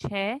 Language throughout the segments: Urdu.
6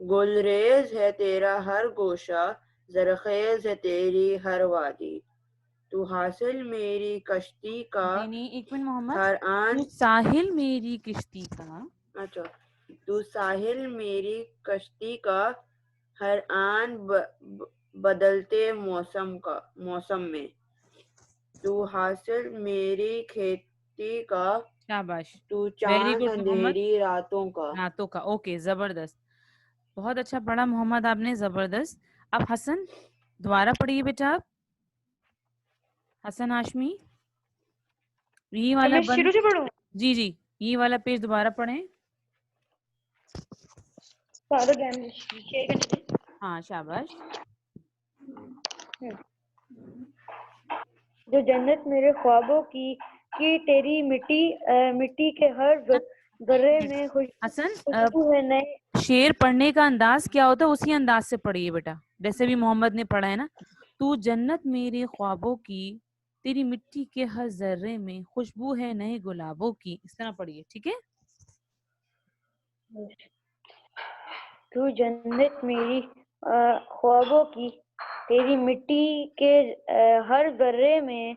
گلریز ہے تیرا ہر گوشہ، زرخیز ہے تیری ہر وادی. تو حاصل میری کشتی کا نہیں نہیں، ایک منٹ محمد. ہر آن. تو ساحل میری کشتی کا. اچھا. تو ساحل میری کشتی کا، ہر آن بدلتے موسم میں. تو حاصل میری کھیتی کا، شاباش، تو ویری چاند گڈ محمد. اندھیری راتوں کا. راتوں کا. اوکے، زبردست، بہت اچھا پڑھا محمد آپ نے، زبردست. اب حسن دوبارہ پڑھیے بیٹا آپ. حسن ہاشمی، یہ والا میں شروع سے پڑھوں؟ جی جی، یہ والا پیج دوبارہ پڑھیں. ہاں شاباش. جو جنت میرے خوابوں کی تیری مٹی کے ہر ذرے میں حسن خوشبو ہے نئے. شعر پڑھنے کا انداز کیا ہوتا ہے اسی انداز سے پڑھیے بیٹا، جیسے بھی محمد نے پڑھا ہے نا. تو جنت میرے خوابوں کی، تیری مٹی کے ہر ذرے میں خوشبو ہے نئے گلابوں کی، اس طرح پڑھیے، ٹھیک ہے. تو جنت میری خوابوں کی، تیری مٹی کے ہر ذرے میں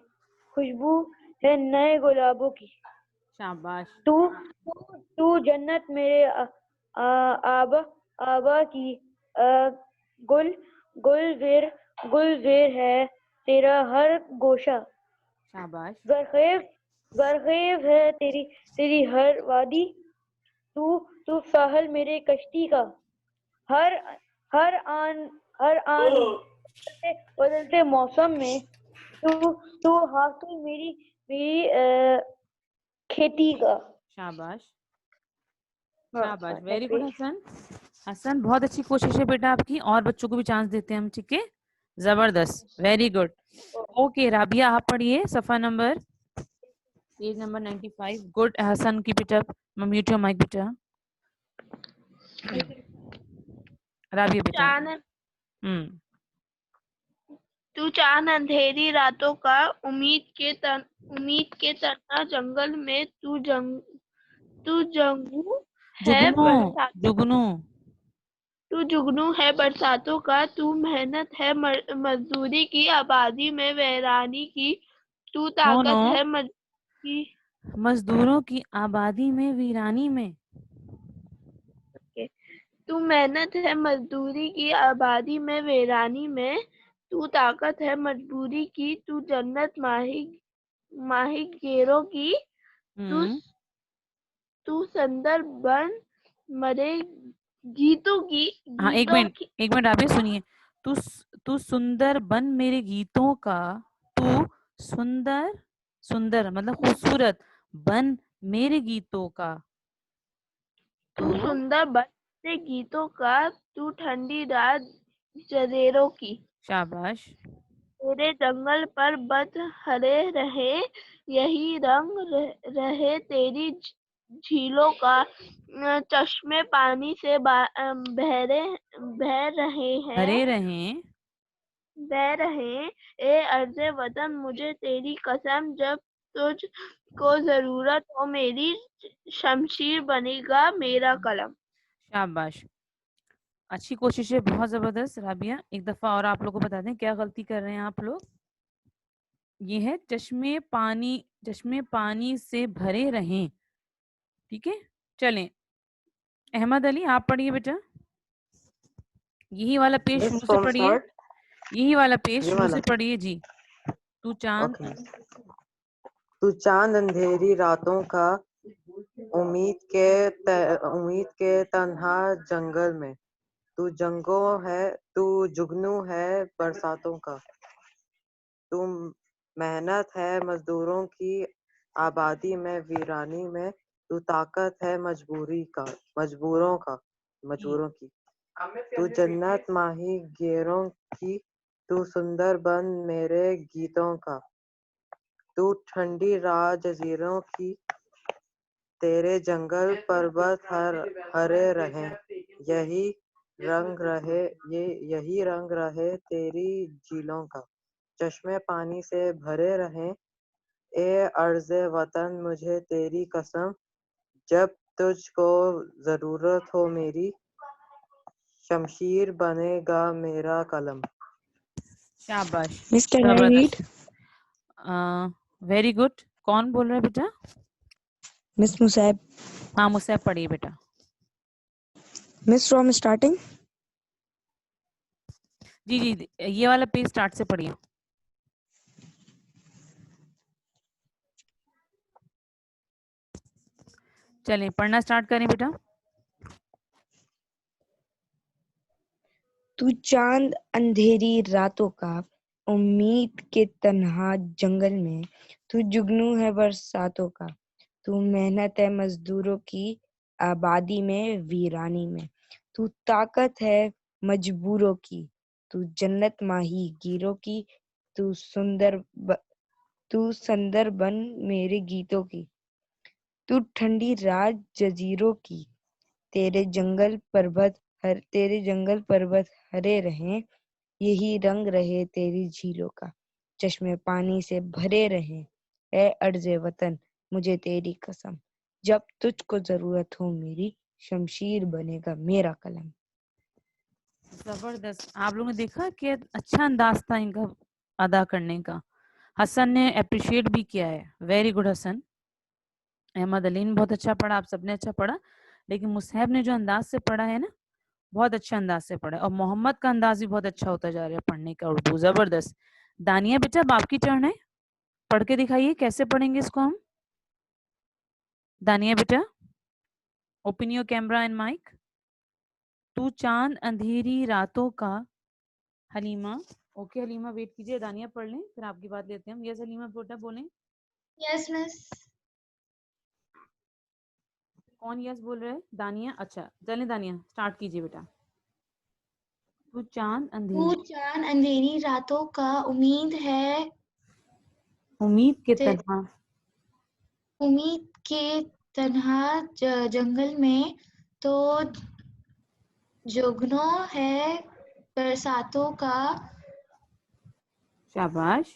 خوشبو ہے نئے گلابوں کی. شاباش. تو جنت میرے آبا کی، گلزیر ہے تیرا ہر گوشہ. شاباش. زرخیز ہے تیری ہر وادی. تو ساحل میرے کشتی کا، ہر آن بدلتے موسم میں. تو حاصل میری کھیتی کا. شاباش. ہاں، شاباش، ویری گڈ حسن. حسن بہت اچھی کوشش ہے بیٹا آپ کی، اور بچوں کو بھی چانس دیتے ہیں ہم، ٹھیک ہے. زبردست، ویری گڈ. اوکے رابعہ آپ پڑھیے صفحہ نمبر، page number 95. Good Hassan, keep it up. Mute your mic بیٹا. رابعہ بیٹا. تو چاند اندھیری راتوں کا، امید کے تنہا جنگل میں. تو جگنو ہے برساتوں کا. تو محنت ہے مزدوری کی، آبادی میں ویرانی کی. تو طاقت ہے مزدوروں کی آبادی میں ویرانی میں. تو محنت ہے مزدوری کی، آبادی میں ویرانی میں. تو طاقت ہے مجبوری کی. تو جنت ماہی گیروں کی. تو سندر بن مرے گیتوں کی. ہاں ایک منٹ آپ یہ سنیے. تو سندر بن میرے گیتوں کا. تو سندر مطلب خوبصورت، بن میرے گیتوں کا. تو سندر بن میرے گیتوں کا. تو ٹھنڈی رات جزیروں کی. شاباش. تیرے جنگل پر بت ہرے رہے، یہی رنگ رہے تیری جھیلوں کا. چشمے پانی سے بہہ رہے. اے ارض وطن مجھے تیری قسم، جب تجھ کو ضرورت ہو میری، شمشیر بنے گا میرا قلم. شاباش، اچھی کوشش ہے، بہت زبردست. رابعہ ایک دفعہ اور آپ لوگوں کو بتا دیں کیا غلطی کر رہے ہیں آپ لوگ. یہ ہے چشمے پانی سے بھرے رہیں. ٹھیک ہے، چلیں. احمد علی آپ پڑھیے بیٹا، یہی والا پیج شروع سے پڑھیے. یہی والا پیج شروع سے پڑھیے جی. تو چاند اندھیری راتوں کا، امید کے تنہا جنگل میں. تو جگنو ہے برساتوں کا. تو محنت ہے مزدوروں کی، آبادی میں ویرانی میں. تو طاقت ہے مجبوروں کی. تو جنت ماہی گیروں کی. تو سندر بن میرے گیتوں کا. تو ٹھنڈی رات جزیروں کی. تیرے جنگل پربت ہرے رہیں، یہی رنگ رہے تیری جھیلوں کا. چشمے پانی سے بھرے رہیں، اے ارض وطن مجھے تیری قسم، جب تجھ کو ضرورت ہو میری، شمشیر بنے گا میرا قلم. شاباش. Miss, can I read? Very good. کون بول رہا ہے بیٹا؟ Miss Musab. ہاں مجھ سے پڑھیے بیٹا. Miss, from starting. جی جی یہ والا پیج اسٹارٹ سے پڑھیے. چلیں پڑھنا اسٹارٹ کریں بیٹا. تو چاند اندھیری راتوں کا، امید کے تنہا جنگل میں، تو جگنو ہے برساتوں کا، تو محنت ہے مزدوروں کی آبادی میں ویرانی میں، تو طاقت ہے مجبوروں کی، تو جنت ماہی گیروں کی، تو سندر بن میرے گیتوں کی، تو ٹھنڈی رات جزیروں کی، تیرے جنگل پربت ہرے رہیں، یہی رنگ رہے تیری جھیلوں کا، چشمے پانی سے بھرے رہیں، اے ارض وطن مجھے تیری قسم، جب تجھ کو ضرورت ہو میری، شمشیر بنے گا میرا قلم. زبردست. آپ لوگوں نے دیکھا کہ اچھا انداز تھا ان کا ادا کرنے کا. حسن نے اپریشیٹ بھی کیا ہے. ویری گڈ حسن. احمد علی نے بہت اچھا پڑھا. آپ سب نے اچھا پڑھا. لیکن مصحب نے جو انداز سے پڑھا ہے نا بہت اچھا انداز سے پڑھا. اور محمد کا انداز بھی بہت اچھا ہوتا جا رہا ہے پڑھنے کا اردو. زبردست. دانیہ بیٹا اب آپ کی ٹرن ہے. پڑھ کے دکھائیے کیسے پڑھیں گے اس کو ہم. دانیہ بیٹا open your camera and mic. تو چاند اندھیری راتوں کا. حلیمہ. اوکے حلیمہ ویٹ کیجیے. دانیہ پڑھ لیں پھر آپ کی بات لیتے ہیں ہم. یس حلیمہ بیٹا بولیں. یس مس. کون یس بول رہے ہیں؟ دانیہ. اچھا چلیں دانیہ اسٹارٹ کیجیے بیٹا. تو چاند اندھیری راتوں کا، امید ہے امید کے تنہا امید کے تنہا جنگل میں، تو جگنو ہے برساتوں کا. شاباش.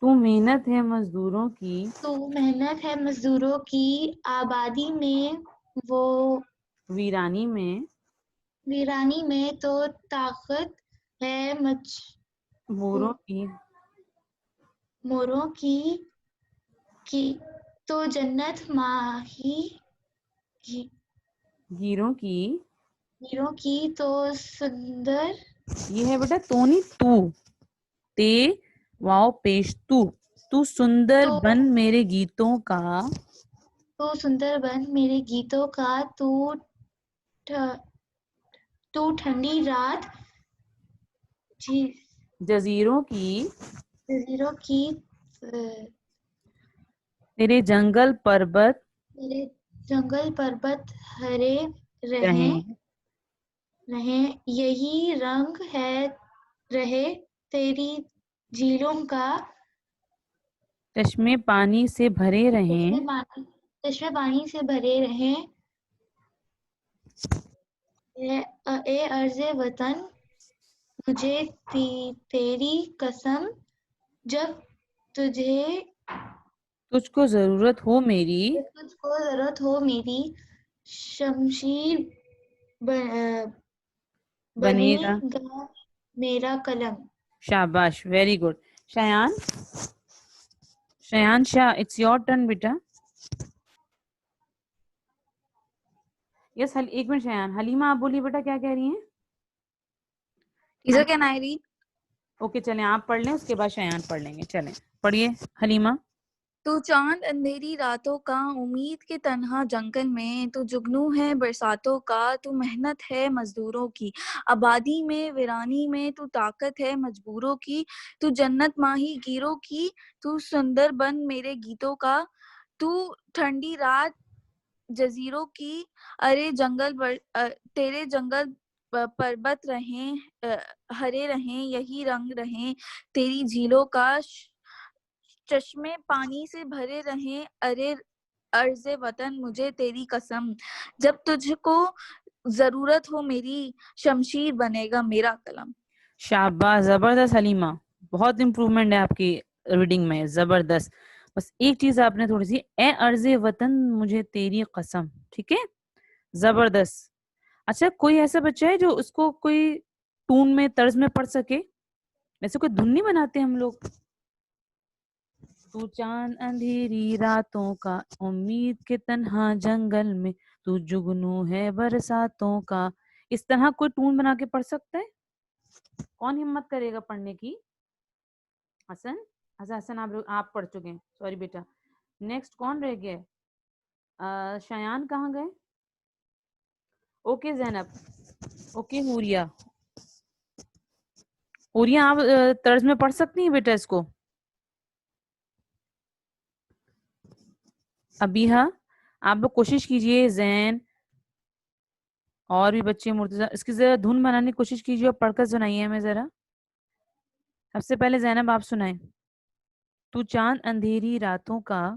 تو محنت ہے مزدوروں کی. تو محنت ہے مزدوروں کی آبادی میں، وہ ویرانی میں. ویرانی میں، تو طاقت ہے موروں کی. موروں کی، تو جنت ماہی گیروں کی. گیروں کی، تو سندر. یہ ہے بیٹا تو نہیں تو. تے واؤ پیش تو سندر تو بن میرے گیتوں کا. تو سندر بن میرے گیتوں کا، تو ٹھنڈی رات جزیروں کی. جزیروں کی، تیرے جنگل پربت میرے جنگل پربت ہرے رہیں. رہیں، یہی رنگ ہے رہے تیری جھیلوں کا، چشمے پانی سے بھرے رہیں. چشمے پانی سے بھرے رہیں، اے ارض وطن مجھے تیری قسم، جب تجھ کو ضرورت ہو میری. تجھ کو ضرورت ہو میری، شمشیر بنے بنے گا. گا میرا قلم. شاباش very good. Shayan Shah it's your turn بیٹا. یس ایک منٹ شیان. حلیمہ آپ بولیے بیٹا کیا کہہ رہی ہیں. Teacher can I read? Okay چلیں آپ پڑھ لیں اس کے بعد شیان پڑھ لیں گے. چلیں پڑھیے حلیمہ. تو چاند اندھیری راتوں کا، امید کے تنہا جنگل میں، تو جگنو ہے برساتوں کا، تو محنت ہے مزدوروں کی آبادی میں ویرانی میں، تو طاقت ہے مجبوروں کی، تو جنت ماہی گیروں کی، تو سندر بن میرے گیتوں کا، تو ٹھنڈی رات جزیروں کی، ارے تیرے جنگل پربت رہیں ہرے رہیں، یہی رنگ رہیں تیری جھیلوں کا، چشمے پانی سے بھرے رہیں، ارے ارض وطن مجھے تیری قسم، جب تجھ کو ضرورت ہو میری، شمشیر بنے گا میرا قلم. شاباش زبردست حلیمہ. بہت امپروومنٹ ہے آپ کی ریڈنگ میں. زبردست. بس ایک چیز آپ نے تھوڑی سی اے ارض وطن مجھے تیری قسم. ٹھیک ہے زبردست. اچھا کوئی ایسا بچہ ہے جو اس کو کوئی ٹون میں طرز میں پڑھ سکے؟ ویسے کوئی دھن نہیں بناتے ہم لوگ. تو چاند اندھیری راتوں کا امید کے تنہا جنگل میں تو جگنو ہے برساتوں کا. اس طرح کوئی ٹون بنا کے پڑھ سکتا ہے؟ کون ہمت کرے گا پڑھنے کی؟ حسن. اچھا حسن آپ پڑھ چکے ہیں, سوری بیٹا. نیکسٹ کون رہ گیا؟ شایان کہاں گئے؟ اوکے زینب. اوکے حوریہ. حوریہ آپ طرز میں پڑھ سکتی ہیں بیٹا اس کو؟ ابیہا آپ لوگ کوشش کیجئے, زین اور بھی بچے, مرتضی, اس کی ذرا دھن بنانے کی کوشش کیجئے اور پڑھ کر سنائیے ہمیں ذرا. سب سے پہلے زینب آپ سنائیں. تو چاند اندھیری راتوں کا.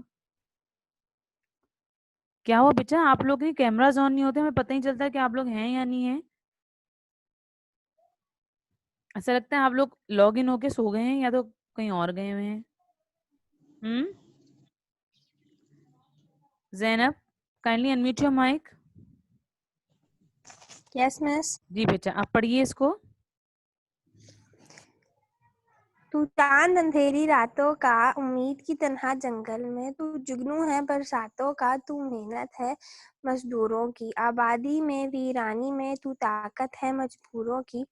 کیا ہوا بیٹا آپ لوگ کے کیمراز آن نہیں ہوتے, ہمیں پتہ نہیں چلتا کہ آپ لوگ ہیں یا نہیں ہیں. ایسا لگتا ہے آپ لوگ لاگ ان ہو کے سو گئے ہیں یا تو کہیں اور گئے ہوئے ہیں. زینب کائنڈلی انمیوٹ یور مائک. یس مس. جی بیٹا آپ پڑھیے اس کو. تو چاند اندھیری راتوں کا امید کی تنہا جنگل میں تو جگنو ہے برساتوں کا تو محنت ہے مزدوروں کی آبادی میں ویرانی میں تو طاقت ہے مجبوروں کی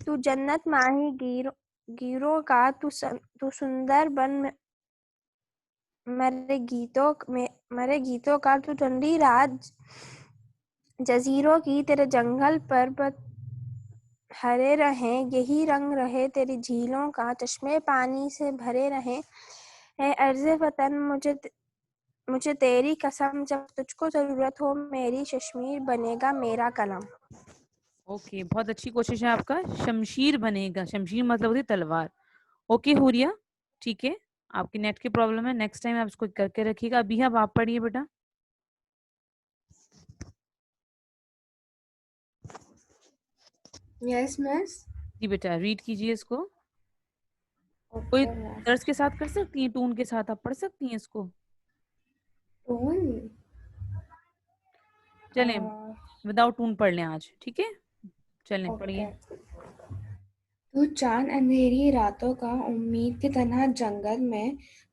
تو جنت ماہی گیروں کا تو سندر بن مرے گیتوں کا تو ٹھنڈی رات جزیروں کی تیرے جنگل پربت ہرے رہیں یہی رنگ رہے تیری جھیلوں کا چشمے پانی سے بھرے رہیں اے ارض وطن مجھے تیری قسم جب تجھ کو ضرورت ہو میری شمشیر بنے گا میرا قلم. اوکے بہت اچھی کوشش ہے آپ کا. شمشیر بنے گا, شمشیر مطلب ہوتی تلوار. اوکے حوریہ ٹھیک ہے, آپ کی نیٹ کی پرابلم ہے, نیکسٹ ٹائم آپ اس کو کر کے رکھیے گا. ابھی اب آپ پڑھیے بیٹا. یس مس. جی بیٹا ریڈ کیجیے اس کو. کوئی طرز کے ساتھ کر سکتی ہیں, ٹون کے ساتھ آپ پڑھ سکتی ہیں اس کو. چلیں وداؤٹ ٹون پڑھ لیں آج, ٹھیک ہے چلیں پڑھیے. تو چاند اندھیری راتوں کا امید کے تنہا جنگل میں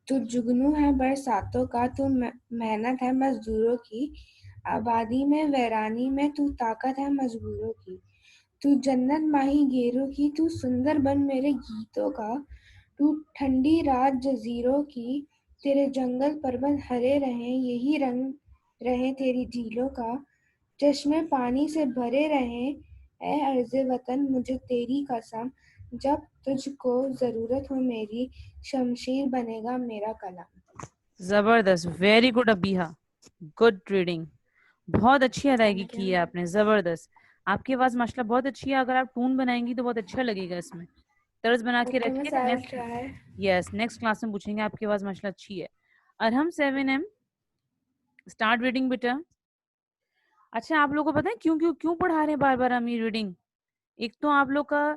تو جگنو ہے برساتوں کا تو محنت ہے مزدوروں کی آبادی میں ویرانی میں تو طاقت ہے مجبوروں کی تو جنت ماہی گیروں کی تو سندر بن میرے گیتوں کا تو ٹھنڈی رات جزیروں کی تیرے جنگل پربت ہرے رہیں یہی رنگ رہے تیری جھیلوں کا چشمے پانی سے بھرے رہیں اے ارض وطن مجھے تیری قسم جب تجھ کو ضرورت ہو میری شمشیر بنے گا میرا قلم. زبردست, very good Abiha, good reading, بہت اچھی ادائیگی کی ہے آپ نے, زبردست. آپ کی آواز ماشاءاللہ بہت اچھی ہے, اگر آپ ٹون بنائیں گی تو بہت اچھا لگے گا اس میں. طرز بنا کے رکھیے گا, نیکسٹ کلاس میں پوچھیں گے. آپ کی آواز ماشاءاللہ اچھی ہے. ارحم 7M اسٹارٹ ریڈنگ بیٹا. اچھا آپ لوگوں کو پتہ ہے کیوں پڑھا رہے ہیں بار بار ہم یہ ریڈنگ؟ ایک تو آپ لوگ کا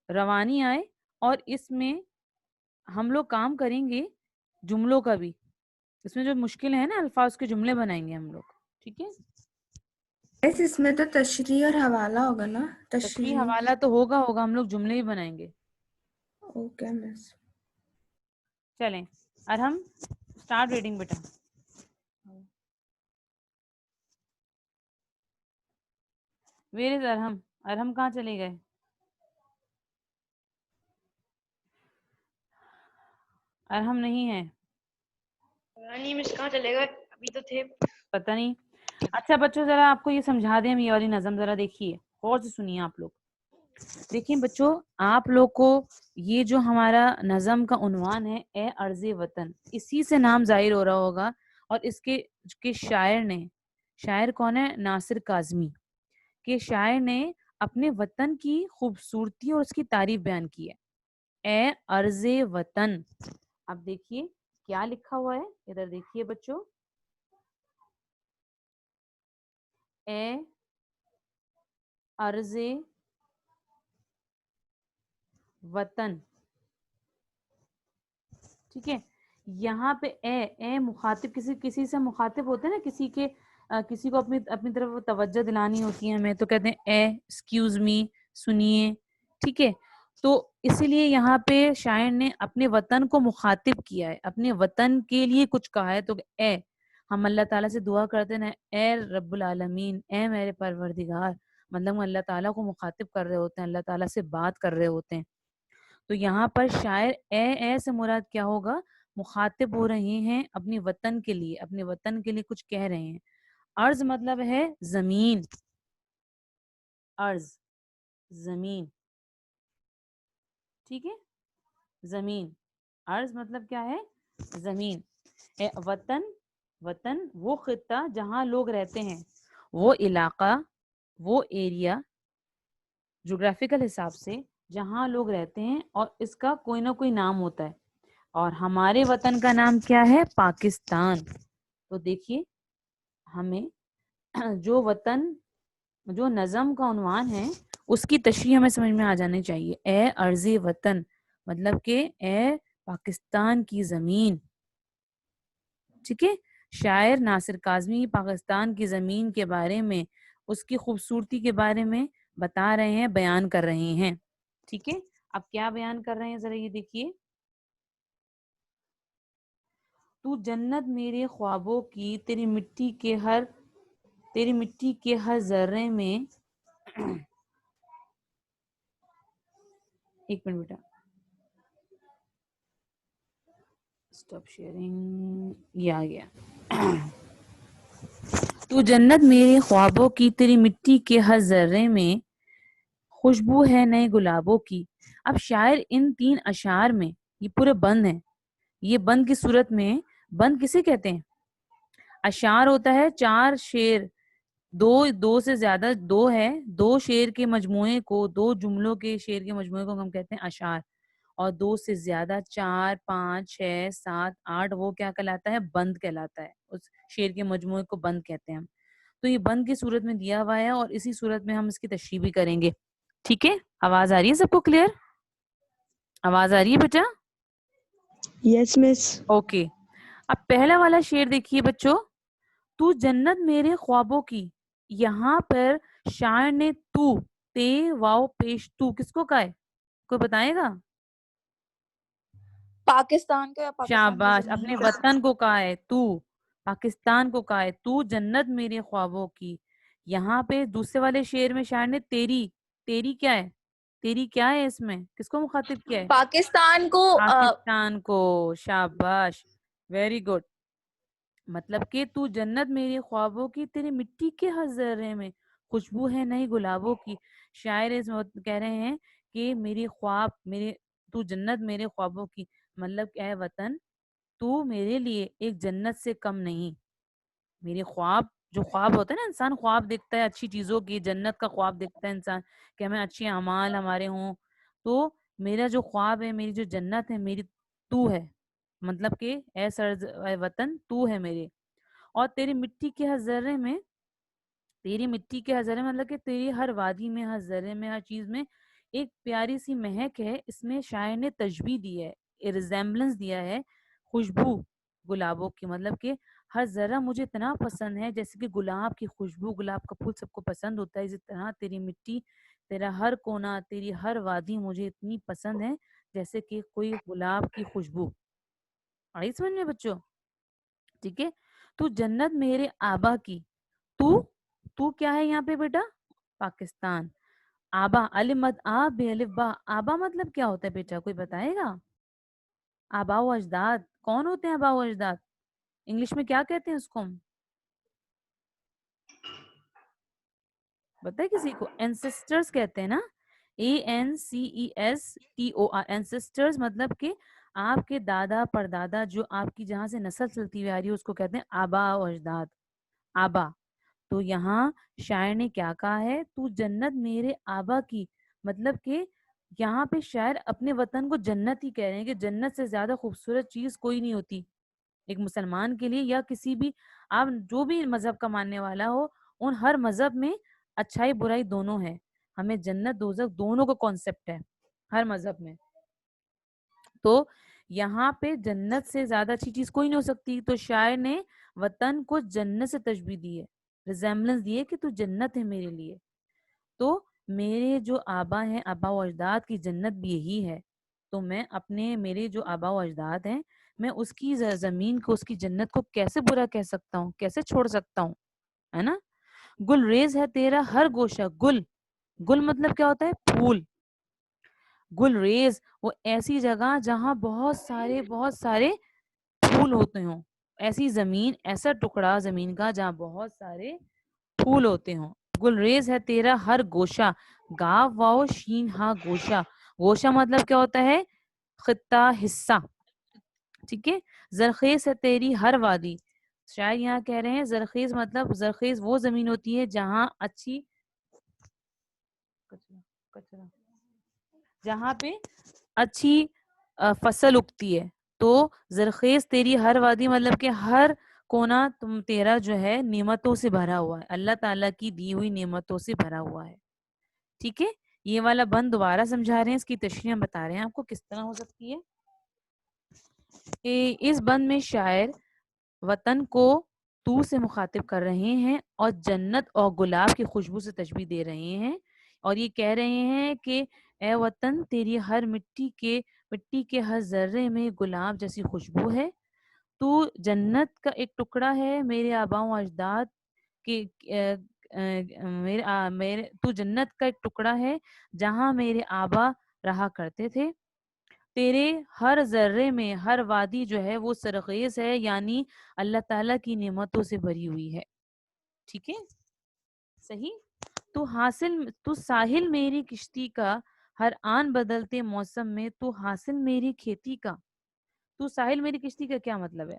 روانی آئے, اور اس میں ہم لوگ کام کریں گے جملوں کا بھی. اس میں جو مشکل ہے نا الفاظ کے جملے بنائیں گے ہم لوگ, ٹھیک ہے. اس میں تو تشریح اور حوالہ ہوگا نا. تشریح حوالہ تو ہوگا, ہم لوگ جملے ہی بنائیں گے. Okay miss. چلیں ارحم اسٹارٹ ریڈنگ بیٹا. Where is Arham? ارحم کہاں چلے گئے؟ ارحم نہیں ہے. کہاں چلے گا, ابھی تو تھے. پتہ نہیں. اچھا بچوں ذرا آپ کو یہ سمجھا دیں, ہم یہ والی نظم ذرا دیکھیے, غور سے سنیے آپ لوگ. دیکھیں بچوں آپ لوگ کو یہ جو ہمارا نظم کا عنوان ہے اے ارض وطن, اسی سے نام ظاہر ہو رہا ہوگا. اور اس کے شاعر نے, شاعر کون ہے؟ ناصر کاظمی. کہ شاعر نے اپنے وطن کی خوبصورتی اور اس کی تعریف بیان کی ہے. اے ارض وطن. اب دیکھیے کیا لکھا ہوا ہے, ادھر دیکھیے بچوں. اے ارض وطن, ٹھیک ہے. یہاں پہ اے مخاطب, کسی سے مخاطب ہوتے ہیں نا, کسی کے کسی کو اپنی طرف توجہ دلانی ہوتی ہے ہمیں تو کہتے ہیں اے ایکسکیوز می، سنیے، ٹھیک ہے. تو اسی لیے یہاں پہ شاعر نے اپنے وطن کو مخاطب کیا ہے، اپنے وطن کے لیے کچھ کہا ہے. تو اے، ہم اللہ تعالیٰ سے دعا کرتے ہیں اے رب العالمین، اے میرے پروردگار، مطلب ہم اللہ تعالیٰ کو مخاطب کر رہے ہوتے ہیں، اللہ تعالیٰ سے بات کر رہے ہوتے ہیں. تو یہاں پر شاعر اے سے مراد کیا ہوگا؟ مخاطب ہو رہے ہیں اپنے وطن کے لیے، اپنے وطن کے لیے کچھ کہہ رہے ہیں. ارض مطلب ہے زمین، ارض زمین، ٹھیک ہے، زمین. ارض مطلب کیا ہے؟ زمین. وطن، وطن وہ خطہ جہاں لوگ رہتے ہیں، وہ علاقہ، وہ ایریا جغرافیکل حساب سے جہاں لوگ رہتے ہیں، اور اس کا کوئی نہ کوئی نام ہوتا ہے. اور ہمارے وطن کا نام کیا ہے؟ پاکستان. تو دیکھیے ہمیں جو وطن، جو نظم کا عنوان ہے اس کی تشریح ہمیں سمجھ میں آ جانی چاہیے. اے ارض وطن مطلب کہ اے پاکستان کی زمین، ٹھیک ہے. شاعر ناصر کاظمی پاکستان کی زمین کے بارے میں، اس کی خوبصورتی کے بارے میں بتا رہے ہیں، بیان کر رہے ہیں. ٹھیک ہے. اب کیا بیان کر رہے ہیں ذرا یہ دیکھیے. تو جنت میرے خوابوں کی، تیری مٹی کے ہر ذرے میں ایک منٹ بیٹا، اسٹاپ شیئرنگ، یہ آ گیا. تو جنت میرے خوابوں کی، تیری مٹی کے ہر ذرے میں خوشبو ہے نئے گلابوں کی. اب شاعر ان 3 اشعار میں، یہ پورے بند ہیں، یہ بند کی صورت میں، بند کسے کہتے ہیں؟ اشعار ہوتا ہے 4 شعر، دو سے زیادہ، 2 ہے، 2 شعر کے مجموعے کو، 2 جملوں کے شعر کے مجموعے کو ہم کہتے ہیں اشعار. اور 2 سے زیادہ 4 5 6 7 8 وہ کیا کہلاتا ہے؟ بند کہلاتا ہے. اس شعر کے مجموعے کو بند کہتے ہیں ہم. تو یہ بند کی صورت میں دیا ہوا ہے، اور اسی صورت میں ہم اس کی تشریح بھی کریں گے. ٹھیک ہے. آواز آ رہی ہے سب کو کلیئر؟ آواز آ رہی ہے بیٹا؟ یس مس. اوکے. اب پہلا والا شعر دیکھیے بچوں. تو جنت میرے خوابوں کی، یہاں پر شاعر نے تو، تے واو پیش تو کس کو کہا ہے؟ کوئی بتائے گا؟ پاکستان کو یا پاکستان کی شاباش، زمین اپنے کو. وطن کو کہا ہے تو، پاکستان کو کہا ہے تو جنت میرے خوابوں کی. یہاں پہ دوسرے والے شعر میں شاعر نے تیری کیا ہے؟ تیری کیا ہے؟ اس میں کس کو مخاطب کیا ہے؟ پاکستان کو. پاکستان کو. شاباش، ویری گڈ. مطلب کہ تو جنت میرے خوابوں کی، تیری مٹی کے ہر ذرے میں خوشبو ہے نئی گلابوں کی. شاعر اس وقت کہہ رہے ہیں کہ میری خواب، تو جنت میرے خوابوں کی، مطلب اے وطن تو میرے لیے ایک جنت سے کم نہیں. میرے خواب، جو خواب ہوتا ہے نا، انسان خواب دیکھتا ہے اچھی چیزوں کی، جنت کا خواب دیکھتا ہے انسان کہ ہمیں اچھے اعمال ہمارے ہوں. تو میرا جو خواب ہے، میری جو جنت ہے، میری تو ہے. مطلب کہ اے وطن تو ہے میرے. اور تیری مٹی کے ہر ذرے میں، تیری مٹی کے ہر ذرے میں مطلب کہ تیری ہر وادی میں، ہر ذرے میں، ہر چیز میں ایک پیاری سی مہک ہے. اس میں شاعر نے تشبیہ دی ہے، ریزیمبلنس دیا ہے خوشبو گلابوں کی. مطلب کہ ہر ذرہ مجھے اتنا پسند ہے، جیسے کہ گلاب کی خوشبو، گلاب کا پھول سب کو پسند ہوتا ہے، اسی طرح تیری مٹی، تیرا ہر کونا، تیری ہر وادی مجھے اتنی پسند ہے جیسے کہ کوئی گلاب کی خوشبو. آئی سمجھ میں بچوں؟ ٹھیک ہے. تو جنت میرے آبا کی، تو کیا ہے یہاں پہ بیٹا؟ پاکستان. آبا، الف مد آ بے الف با، آبا مطلب کیا ہوتا ہے بیٹا؟ کوئی بتائے گا؟ آبا و اجداد. کون ہوتے ہیں آبا و اجداد؟ انگلش میں کیا کہتے ہیں اس کو ہم؟ بتائے کسی کو؟ اینسسٹرز کہتے ہیں نا، ANCESTOR. اینسسٹرز مطلب کہ آپ کے دادا پردادا، جو آپ کی جہاں سے نسل چلتی ہوئی آ رہی ہے، اس کو کہتے ہیں آبا و اجداد. آبا. تو یہاں شاعر نے کیا کہا ہے؟ تو جنت میرے آبا کی. مطلب کہ یہاں پہ شاعر اپنے وطن کو جنت ہی کہہ رہے ہیں کہ جنت سے زیادہ خوبصورت چیز کوئی نہیں ہوتی ایک مسلمان کے لیے، یا کسی بھی، آپ جو بھی مذہب کا ماننے والا ہو، ان ہر مذہب میں اچھائی برائی دونوں ہے. ہمیں جنت دوزخ دونوں کا کانسیپٹ ہے ہر مذہب میں. تو یہاں پہ جنت سے زیادہ اچھی چیز کوئی نہیں ہو سکتی. تو شاعر نے وطن کو جنت سے تشبیہ دی ہے. ریزیمبلنس دی ہے کہ تو جنت ہے میرے لیے. تو میرے جو آبا ہیں، آبا و اجداد کی جنت بھی یہی ہے. تو میں اپنے میرے جو آبا و اجداد ہیں، میں اس کی زمین کو، اس کی جنت کو کیسے برا کہہ سکتا ہوں، کیسے چھوڑ سکتا ہوں، ہے نا. گل ریز ہے تیرا ہر گوشہ. گل، گل مطلب کیا ہوتا ہے؟ پھول. گل ریز وہ ایسی جگہ جہاں بہت سارے پھول ہوتے ہوں. ایسی زمین، ایسا ٹکڑا زمین کا جہاں بہت سارے پھول ہوتے ہوں. گل ریز ہے تیرا ہر گوشہ. گاو واؤ شین ہا گوشہ. گوشہ مطلب کیا ہوتا ہے؟ خطہ، حصہ. ٹھیک ہے. زرخیز ہے تیری ہر وادی. شاید یہاں کہہ رہے ہیں زرخیز مطلب، زرخیز وہ زمین ہوتی ہے جہاں اچھی جہاں پہ اچھی فصل اگتی ہے. تو زرخیز تیری ہر وادی مطلب کہ ہر کونا تم تیرا جو ہے نعمتوں سے بھرا ہوا ہے، اللہ تعالیٰ کی دی ہوئی نعمتوں سے بھرا ہوا ہے. ٹھیک ہے. یہ والا بند دوبارہ سمجھا رہے ہیں، اس کی تشریح ہم بتا رہے ہیں آپ کو کس طرح ہو سکتی ہے. اس بند میں شاعر وطن کو تو سے مخاطب کر رہے ہیں اور جنت اور گلاب کی خوشبو سے تشبیہ دے رہے ہیں، اور یہ کہہ رہے ہیں کہ اے وطن، تیری ہر مٹی کے ہر ذرے میں گلاب جیسی خوشبو ہے. تو جنت کا ایک ٹکڑا ہے میرے آباؤں اجداد کے. تو جنت کا ایک ٹکڑا ہے جہاں میرے آبا رہا کرتے تھے. تیرے ہر ذرے میں ہر وادی جو ہے وہ سرخیز ہے، یعنی اللہ تعالیٰ کی نعمتوں سے بھری ہوئی ہے. ٹھیک ہے، صحیح. تو ساحل میری کشتی کا، ہر آن بدلتے موسم میں تو حاصل میری کھیتی کا. تو ساحل میری کشتی کا کیا مطلب ہے؟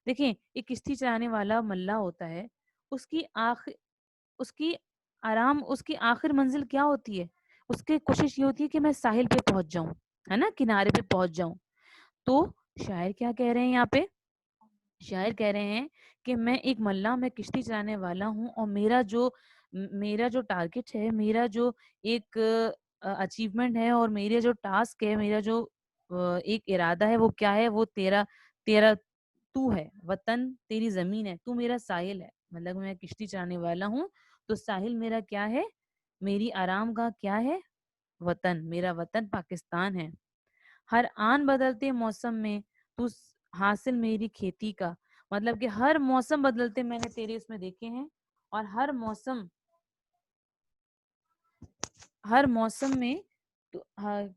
دیکھیں، ایک کشتی چلانے والا ملا ہوتا ہے، اس کی آخر منزل کیا ہوتی ہے؟ اس کی کوشش یہ ہوتی ہے کہ میں ساحل پہ پہنچ جاؤں، ہے نا، کنارے پہ پہنچ جاؤں. تو شاعر کیا کہہ رہے ہیں یہاں پہ؟ شاعر کہہ رہے ہیں کہ میں ایک ملا، میں کشتی چلانے والا ہوں، اور میرا جو ٹارگٹ ہے، میرا جو ایک اچیومنٹ ہے، اور میرا جو ٹاسک ہے، میرا جو ایک ارادہ ہے، وہ کیا ہے؟ وہ تیرا تو ہے. وطن تیری زمین ہے، تو میرا ساحل ہے. مطلب میں کشتی چلانے والا ہوں تو ساحل میرا کیا ہے؟ میری آرام گاہ کیا ہے؟ وطن. میرا وطن پاکستان ہے. ہر آن بدلتے موسم میں تو حاصل میری کھیتی کا. مطلب کہ ہر موسم بدلتے میں نے تیرے اس میں دیکھے ہیں، اور ہر موسم میں تو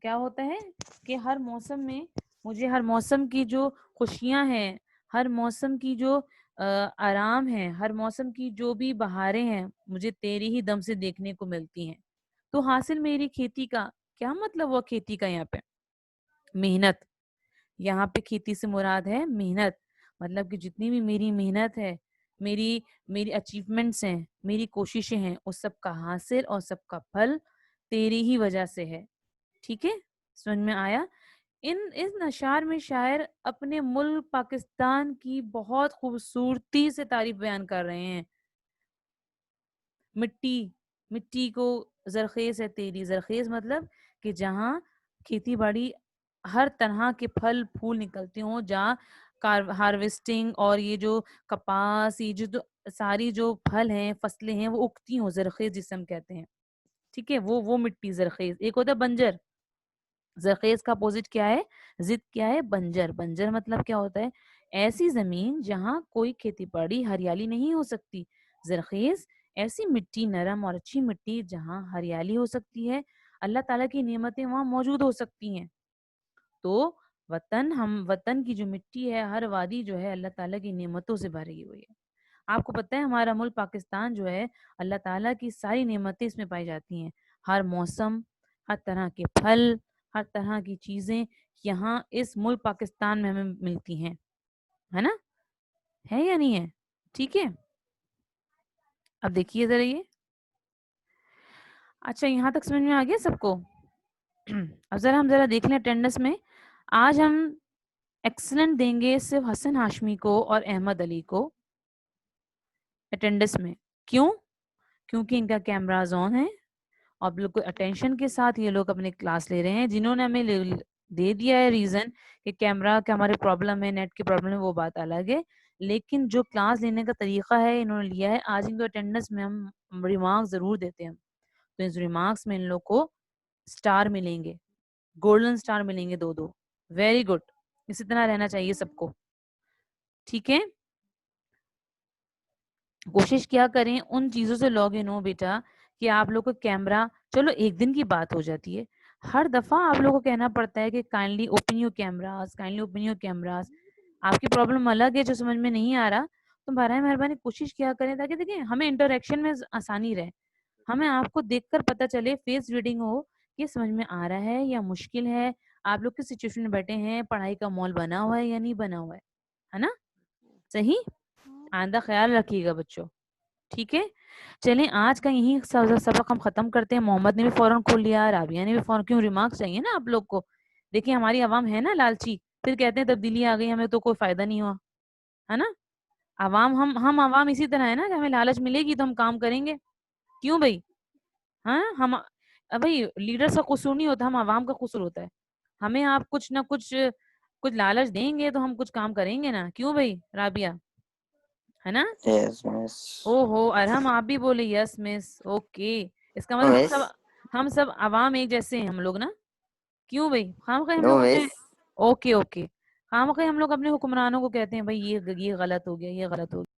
کیا ہوتا ہے کہ ہر موسم میں مجھے ہر موسم کی جو خوشیاں ہیں، ہر موسم کی جو آرام ہے، ہر موسم کی جو بھی بہاریں ہیں، مجھے تیری ہی دم سے دیکھنے کو ملتی ہیں. تو حاصل میری کھیتی کا کیا مطلب ہوا؟ کھیتی کا یہاں پہ محنت. یہاں پہ کھیتی سے مراد ہے محنت. مطلب کہ جتنی بھی میری محنت ہے، میری اچیومنٹس ہیں، میری کوششیں ہیں، اس سب کا حاصل اور سب کا پھل تیری ہی وجہ سے ہے. ٹھیک ہے، سمجھ میں آیا؟ اس اشعار میں شاعر اپنے ملک پاکستان کی بہت خوبصورتی سے تعریف بیان کر رہے ہیں. مٹی کو زرخیز ہے تیری. زرخیز مطلب کہ جہاں کھیتی باڑی ہر طرح کے پھل پھول نکلتے ہوں، جہاں ہارویسٹنگ اور یہ جو کپاس، یہ جو ساری جو پھل ہیں، فصلیں ہیں، وہ اگتی ہوں. زرخیز جسے ہم کہتے ہیں. ٹھیک ہے، وہ مٹی زرخیز. ایک ہوتا ہے بنجر. زرخیز کا اپوزٹ کیا ہے؟ ضد کیا ہے؟ بنجر. بنجر مطلب کیا ہوتا ہے؟ ایسی زمین جہاں کوئی کھیتی باڑی، ہریالی نہیں ہو سکتی. زرخیز ایسی مٹی، نرم اور اچھی مٹی جہاں ہریالی ہو سکتی ہے، اللہ تعالیٰ کی نعمتیں وہاں موجود ہو سکتی ہیں. تو وطن کی جو مٹی ہے، ہر وادی جو ہے، اللہ تعالیٰ کی نعمتوں سے بھری ہوئی ہے. آپ کو پتہ ہے ہمارا ملک پاکستان جو ہے، اللہ تعالیٰ کی ساری نعمتیں اس میں پائی جاتی ہیں. ہر موسم، ہر طرح کے پھل، ہر طرح کی چیزیں یہاں اس ملک پاکستان میں ہمیں ملتی ہیں. ہے نا؟ ہے یا نہیں ہے؟ ٹھیک ہے، اب دیکھیے ذرا یہ. اچھا، یہاں تک سمجھ میں آ گیا سب کو؟ اب ہم ذرا دیکھ لیں اٹینڈنس میں. آج ہم ایکسلنٹ دیں گے صرف حسن ہاشمی کو اور احمد علی کو اٹینڈنس میں. کیوں؟ کیونکہ ان کا کیمراز آن ہے اور بالکل اٹینشن کے ساتھ یہ لوگ اپنے کلاس لے رہے ہیں. جنہوں نے ہمیں دے دیا ہے ریزن کہ کیمرہ کا ہمارے پرابلم ہے، نیٹ کی پرابلم ہے، وہ بات الگ ہے، لیکن جو کلاس لینے کا طریقہ ہے انہوں نے لیا ہے. آج ان کو اٹینڈنس میں ہم ریمارکس ضرور دیتے ہیں, تو اس ریمارکس میں ان لوگ کو اسٹار ملیں گے, گولڈن اسٹار ملیں گے 2. ویری گڈ, اسی طرح رہنا چاہیے سب کو. ٹھیک ہے, کوشش کیا کریں ان چیزوں سے لاگ ان ہو بیٹا کہ آپ لوگ کو کیمرہ, چلو ایک دن کی بات ہو جاتی ہے, ہر دفعہ آپ لوگ کو کہنا پڑتا ہے کہ kindly open your cameras, kindly open your cameras. آپ کی پرابلم الگ ہے جو سمجھ میں نہیں آ رہا, تو برائے مہربانی کوشش کیا کریں تاکہ دیکھیں ہمیں انٹریکشن میں آسانی رہے, ہمیں آپ کو دیکھ کر پتہ چلے, فیس ریڈنگ ہو کہ سمجھ میں آ رہا ہے یا مشکل ہے, آپ لوگ کس سچویشن میں بیٹھے ہیں, پڑھائی کا ماحول بنا ہوا ہے یا نہیں بنا ہوا ہے نا. صحیح, آئندہ خیال رکھیے گا بچوں. ٹھیک ہے, چلیں آج کا یہی سبق ہم ختم کرتے ہیں. محمد نے بھی فوراً کھول لیا, رابعہ نے بھی فوراً, کیوں ریمارکس چاہیے نا آپ لوگ کو. دیکھیں ہماری عوام ہے نا لالچی, پھر کہتے ہیں تبدیلی آ گئی, ہمیں تو کوئی فائدہ نہیں ہوا, ہے نا. عوام ہم عوام اسی طرح ہے نا کہ ہمیں لالچ ملے گی تو ہم کام کریں گے. کیوں بھائی؟ ہاں, ہم بھائی لیڈرز کا قصور نہیں ہوتا, ہم عوام کا قصور ہوتا ہے. ہمیں آپ کچھ نہ کچھ لالچ دیں گے تو ہم کچھ کام کریں گے نا. کیوں بھائی رابعہ, ہے نا. او ہو ارحم, آپ بھی بولے یس مس. اوکے, اس کا مطلب ہم سب عوام ایک جیسے ہیں ہم لوگ نا. کیوں بھائی, خام خواہ ہم لوگ اپنے, اوکے خام خواہ ہم لوگ اپنے حکمرانوں کو کہتے ہیں بھائی یہ غلط ہو گیا, یہ غلط ہو گیا.